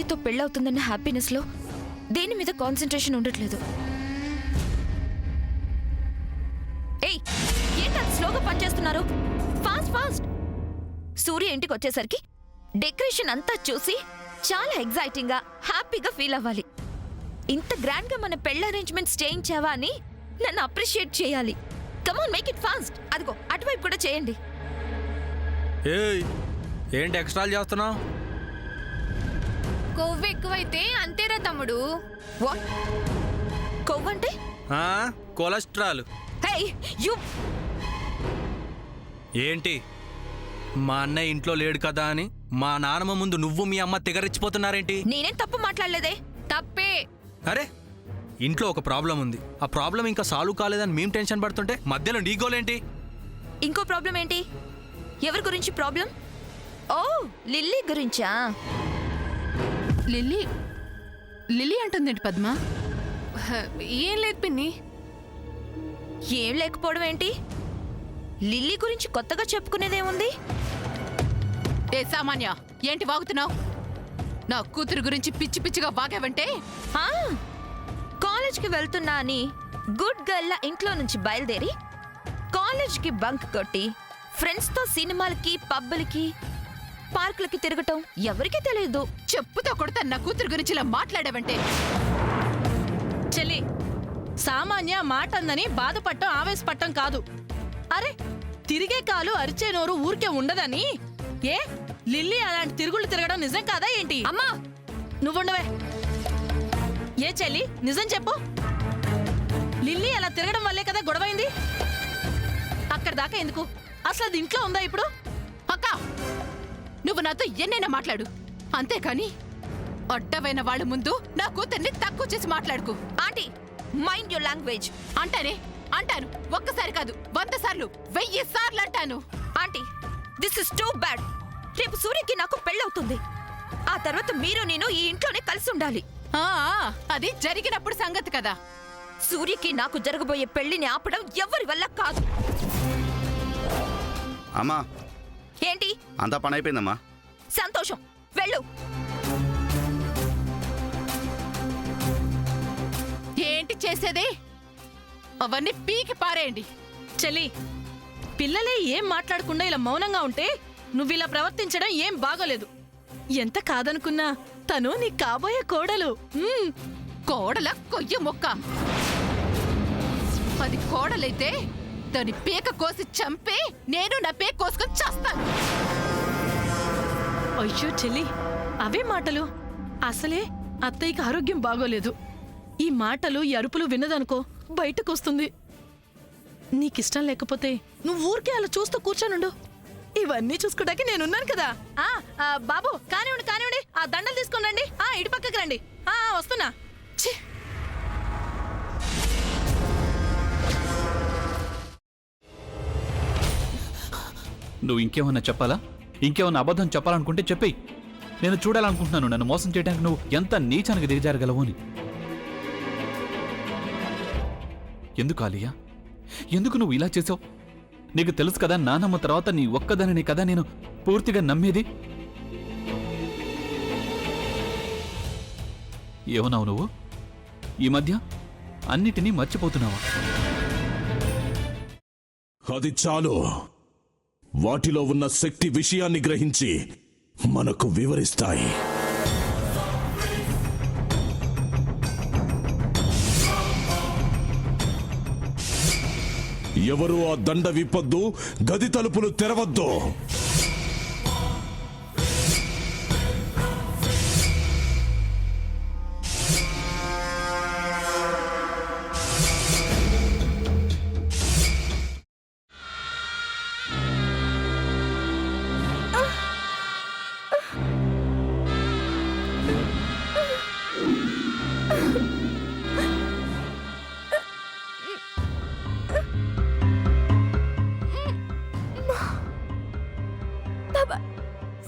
నాతో పెళ్ళవుతుందన్న హ్యాపీనెస్ లో దేని మీద కాన్సంట్రేషన్ ఉండట్లేదు. ఏయ్, ఏంటి స్లోగా పనిచేస్తున్నారు? Fast fast. సూర్య ఇంటికి వచ్చేసరికి డెకరేషన్ అంతా చూసి చాలా ఎగ్జైటింగ్ గా హ్యాపీగా ఫీల్ అవ్వాలి. ఇంత గ్రాండ్ గా మన పెళ్లి అరేంజ్మెంట్స్ చేయించావా అని నన్ను అప్రిషియేట్ చేయాలి. కమాన్, మేక్ ఇట్ ఫాస్ట్. అదిగో అటువైపు కూడా చేయండి. ఏయ్, ఏంటి ఎక్స్ట్రాలు చేస్తున్నావు? కొవ్వు ఎక్కువైతే అంతేరా తమ్ముడు. వాట్? కొవ్వంటే? కొలెస్ట్రాల్. Hey you. ఏంటి, మా అన్నయ్య ఇంట్లో లేడు కదా అని మా నాన్నమ్మ ముందు నువ్వు మీ అమ్మ తెగరిచ్చిపోతున్నారేంటి? నేనేం తప్పు మాట్లాడలేదే. తప్పే. అరే, ఇంట్లో ఒక ప్రాబ్లం ఉంది. ఆ ప్రాబ్లం ఇంకా సాల్వ్ కాలేదని మేము టెన్షన్ పడుతుంటే మధ్యలో నీ గోలేంటి? ఇంకో ప్రాబ్లం ఏంటి? ఎవరి గురించి ప్రాబ్లం? ఓ, లిల్లీ గురించా? లిల్లీ లిల్లీ అంటుందేంటి పద్మ? ఏం లేదు పిన్ని. ఏం లేకపోవడం ఏంటి? లిల్లీ గురించి కొత్తగా చెప్పుకునేదేముంది? ఏ సామాన్య, ఏంటి వాగుతున్నావు? నా కూతురు గురించి పిచ్చి పిచ్చిగా వాగావంటే కాలేజ్కి వెళ్తున్నా అని గుడ్ గర్ల్ ఇంట్లో నుంచి బయలుదేరి కాలేజ్కి బంక్ కొట్టి ఫ్రెండ్స్తో సినిమాలకి పబ్బులకి పార్కులకి తిరగటం ఎవరికీ తెలియదు. చెప్పుతో కొడతా నా కూతురు గురించి ఇలా మాట్లాడావంటే. చెల్లి, సామాన్య మాట అందని బాధపడటం ఆవేశపడటం కాదు. అరే, తిరిగే కాలు అరిచే నోరు ఊరికే ఉండదని. ఏ లిల్లీ అలాంటి తిరుగుళ్ళు తిరగడం నిజం కాదా ఏంటి? అమ్మా, నువ్వుండవే. ఏ చెల్లి, నిజం చెప్పు. లిల్లీ అలా తిరగడం వల్లే కదా గొడవైంది. అక్కడ దాకా ఎందుకు? అసలు అది ఇంట్లో ఉందా ఇప్పుడు? అక్క, నువ్వు నాతో ఎన్నైనా మాట్లాడు, అంతేకాని అడ్డమైన వాళ్ళ ముందు నా కూతుర్ని తక్కువ చేసి మాట్లాడుకు. Aunty, mind your language. అంటాను. ఒక్కసారి కాదు, 100 సార్లు, 1000 సార్లు అంటాను. Aunty, this is too bad. రేపు సూర్యకి నాకు పెళ్ళవుతుంది. ఆ తర్వాత మీరు నేను ఈ ఇంట్లోనే కలిసి ఉండాలి. అది జరిగినప్పుడు సంగతి కదా. సూర్యకి నాకు జరగబోయే పెళ్లిని ఆపడం ఎవరి వల్ల కాదు. అమ్మా, ఏంటి? అంతా పని అయిపోయిందమ్మా. సంతోషం, వెళ్ళు. ఏంటి చేసేది? అవన్నీ పీకి పారేయండి. చెల్లి, పిల్లలే ఏం మాట్లాడకుండా ఇలా మౌనంగా ఉంటే నువ్విలా ప్రవర్తించడం ఏం బాగోలేదు. ఎంత కాదనుకున్నా తను నీ కాబోయే కోడలు. కోడల కొయ్య మొక్క. అది కోడలైతే దాని పీక కోసి చంపి నేను నా పీక కోసుకొని చేస్తాను. అయ్యో చెల్లి, అవే మాటలు. అసలే అత్తయ్యకి ఆరోగ్యం బాగోలేదు. ఈ మాటలు ఈ అరుపులు విన్నదనుకో బయటకొస్తుంది. నీకిష్టం లేకపోతే నువ్వు ఊరికే అలా చూస్తూ కూర్చోనుండు. ఇవన్నీ చూసుకోడానికి నేనున్నాను కదా. బాబు, కానివ్వండి. ఆ దండలు తీసుకుని రండి. ఇటు పక్కకి రండి. వస్తున్నా. నువ్వు ఇంకేమన్నా చెప్పాలా? ఇంకేమన్నా అబద్ధం చెప్పాలనుకుంటే చెప్పేయి. నేను చూడాలనుకుంటున్నాను నన్ను మోసం చేయడానికి నువ్వు ఎంత నీచానికి దిగజారగలవు అని. ఎందుకు ఆలియా, ఎందుకు నువ్వు ఇలా చేసావు? నీకు తెలుసు కదా, నానమ్మ తర్వాత నీ ఒక్కదానిని కదా నేను పూర్తిగా నమ్మేది. ఏమన్నావు నువ్వు? ఈ మధ్య అన్నిటినీ మర్చిపోతున్నావా? అది చాలు. వాటిలో ఉన్న శక్తి విషయాన్ని గ్రహించి మనకు వివరిస్తాయి. ఎవరు ఆ దండ విప్పొద్దు, గది తలుపులు తెరవద్దు.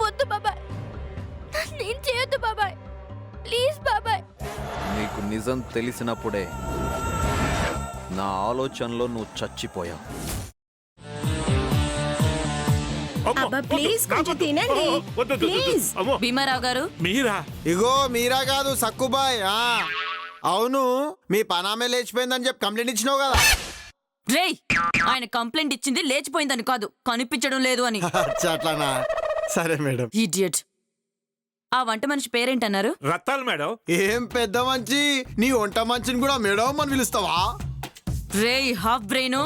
వద్దు బాబాయ్, నేను చేయొద్దు బాబాయ్, ప్లీజ్ బాబాయ్. నీకు నిజం తెలిసినప్పుడే నా ఆలోచనలో నువ్వు చచ్చిపోయావు. అబ్బా ప్లీజ్ కొంచెం తినండి ప్లీజ్. భీమారావు గారు మీరా? ఇగో మీరా కాదు సక్కుబాయ్. అవును, మీ పనామే లేచిపోయిందని చెప్పి కంప్లైంట్ ఇచ్చినావు కదా. రేయ్, ఆయన కంప్లైంట్ ఇచ్చింది లేచిపోయిందని కాదు, కనిపించడం లేదు అని. అట్లానా? సరే మేడం. ఇడియట్. ఆ వంట మనిషి పేరేంటన్నారు? రత్తాలు మేడం. ఏం పెద్ద మంచి, నీ వంట మంచిని కూడా మేడం అని పిలుస్తావా? రేయ్ హాఫ్ బ్రెయిన్,